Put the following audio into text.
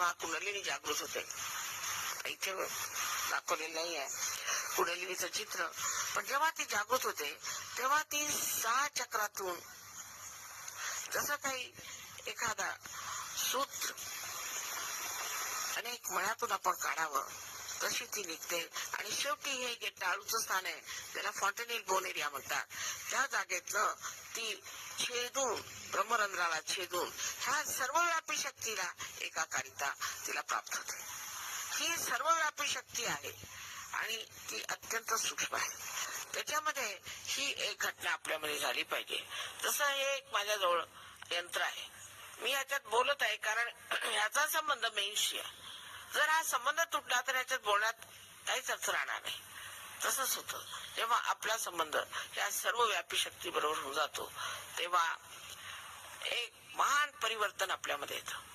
तेव्हा कुंडलिनी जागृत होते. इथे दाखवलेलं नाही आहे कुंडलिनीचं चित्र, पण जेव्हा ती जागृत होते तेव्हा ती 6 चक्रातून जसं काही एखादा सूत्र अनेक मळ्यातून आपण काढावं तशी ती निघते. आणि शेवटी हे जे टाळूचं स्थान आहे त्याला फॉन्टेनेल बोन एरिया म्हणतात, त्या जागेतनं ती छेदून ब्रह्मरंध्राला छेदून ह्या सर्वव्यापी शक्तीला एकाकारिता तिला प्राप्त होते. ही सर्वव्यापी शक्ती आहे आणि ती अत्यंत सूक्ष्म आहे. त्याच्यामध्ये ही एक घटना आपल्यामध्ये झाली पाहिजे. जसं हे एक माझ्याजवळ यंत्र आहे, मी याच्यात बोलत आहे कारण ह्याचा संबंध मेनशी आहे. जर हा संबंध तुटला तर याच्यात बोलण्यात काहीच अर्थ राहणार नाही. तसंच होतं जेव्हा आपला संबंध या सर्व व्यापी शक्ती बरोबर होऊन जातो तेव्हा एक महान परिवर्तन आपल्यामध्ये येतं.